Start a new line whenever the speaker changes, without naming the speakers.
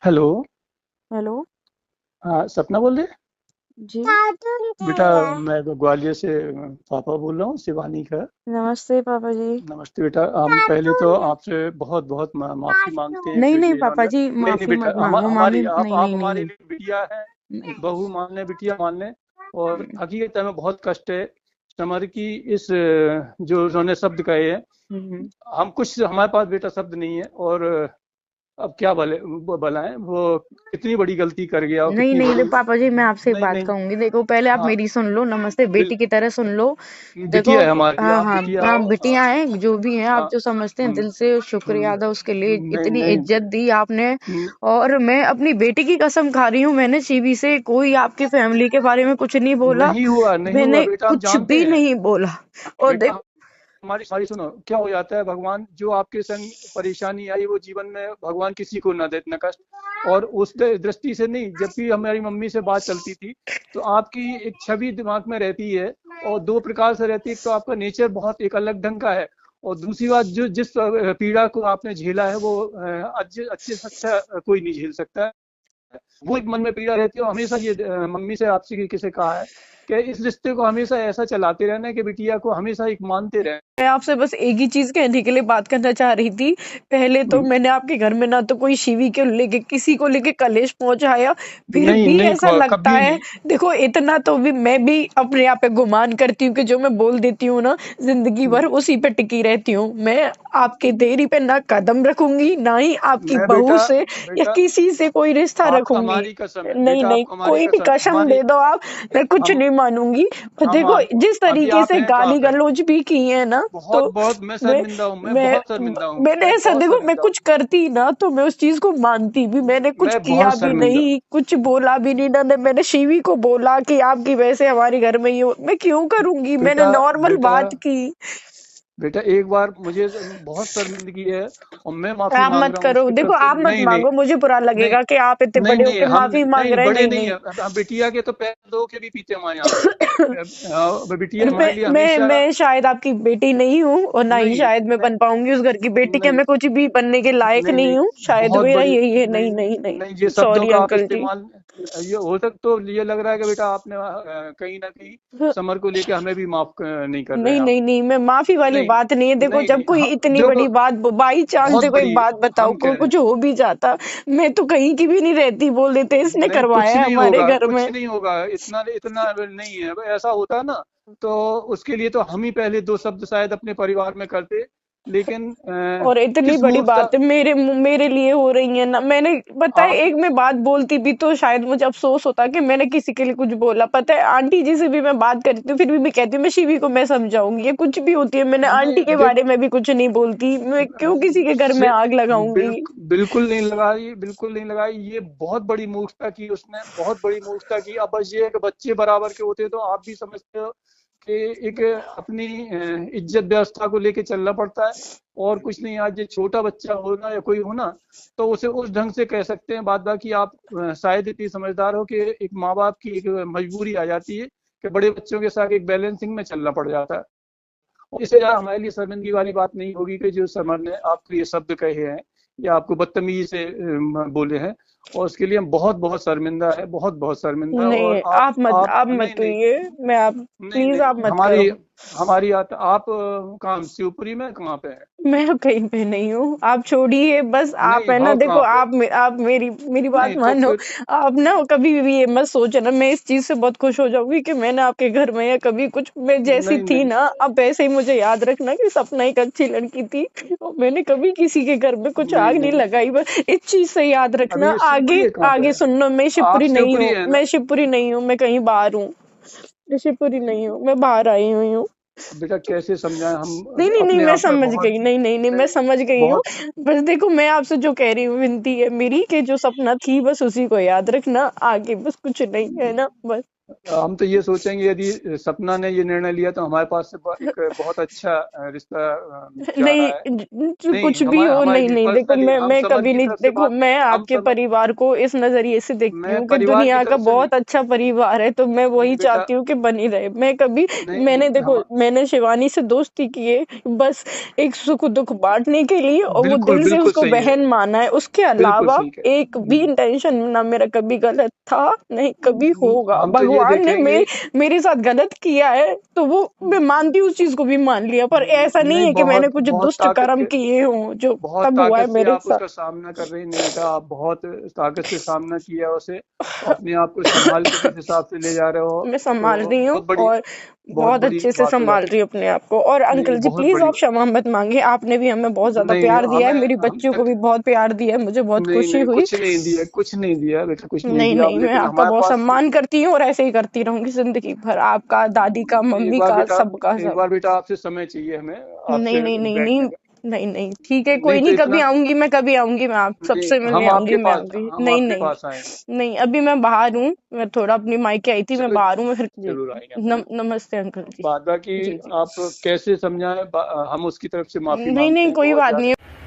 Hello.
Hello.
हाँ, सपना बोल रहे हैं?
जी।
बेटा, मैं तो ग्वालियर से पापा बोल रहा हूँ, शिवानी का।
नमस्ते पापा जी।
नमस्ते बेटा। हम पहले तो आपसे बहुत बहुत माफी मांगते हैं
नहीं
जो
नहीं
ये
पापा
इन्होंने।
जी,
नहीं नहीं
माफी
बेटा,
मत मांगो। मामी
हमारी
नहीं
आप
नहीं नहीं
हमारे
नहीं
लिए बिटिया है।
नहीं।
बहू मान ले, बिटिया मान ले। और हकीकत में बहुत कष्ट है समर की इस जो उन्होंने शब्द कहे हैं।
हम्म।
हम कुछ हमारे पास बेटा शब्द नहीं है। और अब क्या भलाएं वो कितनी बड़ी गलती कर गया और
नहीं
कितनी
नहीं,
बड़ी।
पापा जी मैं आपसे एक
नहीं
बात
नहीं।
कहूंगी। देखो पहले आप
हाँ।
मेरी सुन लो, नमस्ते बेटी की तरह सुन लो। देखो,
बिटिया है हमारी,
हाँ
आप
हाँ
बिटिया
हाँ,
हो।
बिटिया है जो भी है, आप
हाँ।
जो समझते हैं
हम्म,
दिल से शुक्रिया अदा उसके लिए,
नहीं
इतनी
नहीं।
इज्जत दी आपने।
हम्म,
और मैं अपनी बेटी की कसम खा रही हूँ, मैंने सीवी से कोई आपकी फैमिली के बारे में कुछ नहीं बोला।
नहीं हुआ, नहीं हुआ
मैंने
बेटा, हम
कुछ
जानते
भी
हैं।
नहीं बोला। और
बेटा,
देखो,
हमारी सारी सुनो, क्या हो जाता है, भगवान जो आपके संग परेशानी आई वो जीवन में भगवान किसी को ना दे इतना कष्ट। और उस दृष्टि से नहीं, जब भी हमारी मम्मी से बात चलती थी तो आपकी एक छवि दिमाग में रहती है। और दो प्रकार से रहती है, एक तो आपका नेचर बहुत एक अलग ढंग का है। और दूसरी बात, जो जिस पीड़ा को आपने झेला है वो अच्छे अच्छे से अच्छा कोई नहीं झेल सकता है। वो एक मन में पीड़ा रहती है। और हमेशा ये मम्मी से आपसे किसी कहा है कि इस रिश्ते को हमेशा ऐसा चलाते रहना है कि बिटिया को हमेशा एक मानते रहे।
मैं आपसे बस एक ही चीज कहने के लिए बात करना चाह रही थी। पहले तो मैंने आपके घर में ना तो कोई शिवी के लेके किसी को लेके कलेश पहुंचाया, फिर
नहीं
भी
नहीं,
ऐसा लगता
कभी
है।
नहीं।
देखो इतना तो भी मैं भी अपने आप पे गुमान करती हूँ कि जो मैं बोल देती हूँ ना, जिंदगी भर उसी पे टिकी रहती हूँ। मैं आपके देरी पे ना कदम रखूंगी, ना ही आपकी
मैं
बहू
बेटा,
से या
बेटा
किसी से कोई रिश्ता
आपको
रखूंगी।
हमारी कसम है,
नहीं
बेटा
नहीं,
आपको हमारी
कोई भी
कसम,
कसम
हमारी।
दे दो आप, मैं कुछ
हम
नहीं मानूंगी। पर
हम
देखो जिस
अभी
तरीके
आप
से
हैं तो
गाली
आप हैं।
गलौज भी की है ना, तो
बहुत बहुत मैं
मैं
शर्मिंदा हूँ, मैं
मैं
बहुत शर्मिंदा हूँ,
मैंने
मैं
ऐसा,
बहुत
देखो मैं
शर्मिंदा हूँ।
कुछ करती ना तो मैं उस चीज को मानती भी, मैंने कुछ
मैं
किया
बहुत
भी
शर्मिंदा।
नहीं, कुछ बोला भी नहीं ना। मैंने शिवी को बोला कि आपकी वजह से हमारे घर में ये मैं क्यों करूंगी, मैंने
बेटा,
नॉर्मल
बेटा,
बात की।
बेटा एक बार मुझे बहुत शर्मिंदगी है और मैं माफी
आप
मांग
मत
रहा हूँ
करो,
उसकी
देखो
तरफ से।
आप मत
नहीं नहीं।
मांगो, मुझे बुरा
नहीं
लगेगा कि आप इतने
नहीं
बड़े
नहीं,
होके
हम
माफी मांग
नहीं
रहे हैं।
बड़े
नहीं
नहीं
नहीं।
है। बिटिया के तो पैर धो के भी पीते हमारे यहाँ पे। बिटिया
मैं
हमारे लिए
मैं
हमेशा।
मैं शायद आपकी बेटी नहीं हूँ, और ना ही
नहीं
शायद मैं
नहीं
बन पाऊंगी उस घर की बेटी, कि
नहीं
मैं कुछ भी बनने के लायक
नहीं
नहीं
नहीं,
हूँ, शायद
बहुत
मेरा
बड़ी।
यही है।
नहीं
नहीं नहीं नहीं।
नहीं, ये शब्दों
सॉरी
का आप
अंकल जी।
इस्तेमाल, ये हो सकता तो ये लग रहा है कि बेटा आपने कहीं ना कहीं समर को लेके हमें भी माफ नहीं कर रहे
नहीं
हैं आप।
नहीं नहीं, मैं माफी वाली
नहीं
बात नहीं है। देखो
नहीं
जब
नहीं,
कोई
हाँ
इतनी
देखो,
बड़ी बात, बाई चांस
बहुत
देखो एक
बड़ी।
बात बताओ,
हम कह
को
रहे हैं,
कुछ हो भी जाता, मैं तो कहीं की भी नहीं रहती, बोल देते इसने
नहीं कुछ
करवाया है
नहीं
हमारे
होगा,
घर
कुछ
में।
नहीं होगा, इतना इतना नहीं है। ऐसा होता ना तो उसके लिए तो हम ही पहले दो शब्द शायद अपने परिवार में करते। लेकिन
और इतनी
किस
बड़ी
मूर्खता।
बात है मेरे लिए हो रही है ना, मैंने पता है,
आप
एक मैं बात बोलती भी तो शायद मुझे अफसोस होता कि मैंने किसी के लिए कुछ बोला। पता है आंटी जी से भी मैं बात करती हूँ, फिर भी मैं कहती हूँ मैं शिवी को मैं समझाऊंगी, ये कुछ भी होती है, मैंने
नहीं
आंटी के बारे
देखो,
में भी कुछ नहीं बोलती, मैं क्यों किसी के घर में
से
आग लगाऊंगी।
बिल्कुल नहीं लगाई, बिल्कुल नहीं लगाई। ये बहुत बड़ी मूर्खता की उसने, बहुत बड़ी मूर्खता की। अब बस ये है कि बच्चे बराबर के होते तो आप भी समझते हो कि एक अपनी इज्जत व्यवस्था को लेके चलना पड़ता है। और कुछ नहीं, आज ये छोटा बच्चा हो ना या कोई हो ना, तो उसे उस ढंग से कह सकते हैं। बात बाकी आप शायद इतनी समझदार हो कि एक माँ बाप की एक मजबूरी आ जाती है कि बड़े बच्चों के साथ एक बैलेंसिंग में चलना पड़ जाता है। इससे ज्यादा हमारे लिए शर्मिंदगी वाली बात नहीं होगी कि जो समर ने आपको ये शब्द कहे हैं या आपको बदतमीजी से बोले हैं। और उसके लिए हम बहुत बहुत शर्मिंदा है, बहुत बहुत शर्मिंदा। और
नहीं
आप
आप
नहीं
मत
नहीं
कहिए, मैं आप
नहीं
प्लीज आप
नहीं,
मत करो।
हमारी हमारी आप कहाँ शिवपुरी में कहाँ पे है?
मैं कहीं पे नहीं हूँ, आप छोड़िए बस। आप
नहीं
है ना,
हो
देखो
कहाँ पे?
आप मेरी मेरी बात
नहीं तो
मानो।
फिर।
आप ना कभी भी ये मत सोचना, मैं इस चीज से बहुत खुश हो जाऊंगी कि मैंने आपके घर में या कभी कुछ, मैं जैसी
नहीं
थी
नहीं,
ना अब वैसे ही मुझे याद रखना कि सपना एक अच्छी लड़की थी, और मैंने कभी किसी के घर में कुछ
नहीं
आग नहीं
नहीं।
लगाई, बस इस चीज से याद रखना।
अभी ये
आगे
शिवपुरी कहाँ पे
आगे
है?
सुनना, मैं
आप
शिवपुरी नहीं
शिवपुरी
हूँ,
है
मैं
ना?
शिवपुरी नहीं हूँ, मैं कहीं बाहर हूँ। मैं शिवपुरी नहीं हूँ, मैं बाहर आई हुई हूँ।
अब बेटा कैसे समझाएं हम,
नहीं नहीं नहीं,
अपने
मैं
आप में
समझ
बहुत।
गई। नहीं नहीं नहीं, मैं
नहीं
समझ गई हूँ।
बहुत।
बस देखो मैं आपसे जो कह रही हूँ, विनती है मेरी कि जो सपना थी बस उसी को याद रखना, आगे बस कुछ नहीं है ना, बस।
हम तो ये सोचेंगे यदि सपना ने ये निर्णय लिया तो हमारे पास से एक बहुत अच्छा रिश्ता जा रहा है।
नहीं
नहीं,
कुछ भी
हमारे
हो,
हमारे
नहीं
लिए
नहीं देखो,
पर्सनली हम
मैं
समझ
कभी
की
नहीं,
तरफ से
देखो
बात,
मैं
हम
आपके
समझ,
परिवार को इस नजरिए से देखती
मैं
हूँ कि
परिवार की
दुनिया का
तरफ से नहीं,
बहुत अच्छा परिवार है, तो मैं वही
नहीं बेटा,
चाहती हूँ कि बनी रहे। मैं कभी,
नहीं
मैंने देखो,
हम,
मैंने शिवानी से दोस्ती की है बस एक सुख दुख बांटने के लिए, और वो
बिल्कुल
दिल से
बिल्कुल
उसको
सही है,
बहन माना है, उसके
बिल्कुल
अलावा
सही है।
एक भी इंटेंशन ना मेरा कभी गलत था, नहीं कभी होगा।
हम तो ये
भगवान ने
देखेंगे,
मेरे साथ गलत किया है तो वो मैं मानती हूँ, उस चीज को भी मान लिया, पर ऐसा नहीं
नहीं
है कि मैंने
बहुत
कुछ
बहुत
दुष्ट
ताकत
कर्म
के,
किए हों जो
बहुत
तब हुआ है
ताकत से
मेरे
आप
साथ।
उसका सामना कर रही, नहीं बेटा आप बहुत ताकत से सामना किया उसे, अपने आप को संभाल के जिस हिसाब से ले जा रहे हो,
मैं संभाल
तो
रही हूँ, और
बहुत
बहुत
बड़ी
अच्छे से
बात हो
संभाल
जाती
रही हूँ अपने आप को। और
है। नहीं
अंकल जी
बहुत
प्लीज
बड़ी
आप
बात,
क्षमा मत मांगे, आपने भी हमें बहुत ज्यादा
नहीं नहीं
प्यार दिया है,
हमें
मेरी
हम
बच्चियों को भी बहुत प्यार दिया है, मुझे बहुत
नहीं
खुशी
नहीं
हुई।
कुछ नहीं दिया, कुछ नहीं दिया बेटा, कुछ नहीं
नहीं
दिया
नहीं,
आप,
मैं
लेकिन
आपका
हमारे
बहुत
पास,
सम्मान करती हूँ और ऐसे ही करती रहूंगी जिंदगी भर, आपका, दादी का,
एक
मम्मी
बार
का,
बेटा,
सबका
एक
सब।
बार बेटा आपसे समय चाहिए हमें,
नहीं
आपसे
नहीं नहीं नहीं,
बैठने का।
नहीं नहीं ठीक है,
नहीं
कोई
तो
नहीं, कभी
इतना,
आऊंगी मैं, कभी आऊंगी मैं, आप
नहीं
सबसे मिलने
हम
आऊंगी,
आपके
मैं
पास,
आऊंगी।
हम
नहीं
आपके
नहीं
पास आएंगे।
नहीं, अभी मैं बाहर हूँ, मैं थोड़ा अपनी मायके आई थी, मैं
चलो
बाहर हूँ, मैं फिर जी।
जरूर आएंगे हम लोग।
नमस्ते अंकल जी।
बात बाकी
जी जी।
आप कैसे समझाएं, हम उसकी तरफ से माफी
नहीं
मांगते
नहीं
हैं
कोई
बहुत
बात नहीं
ज्यादा।
है।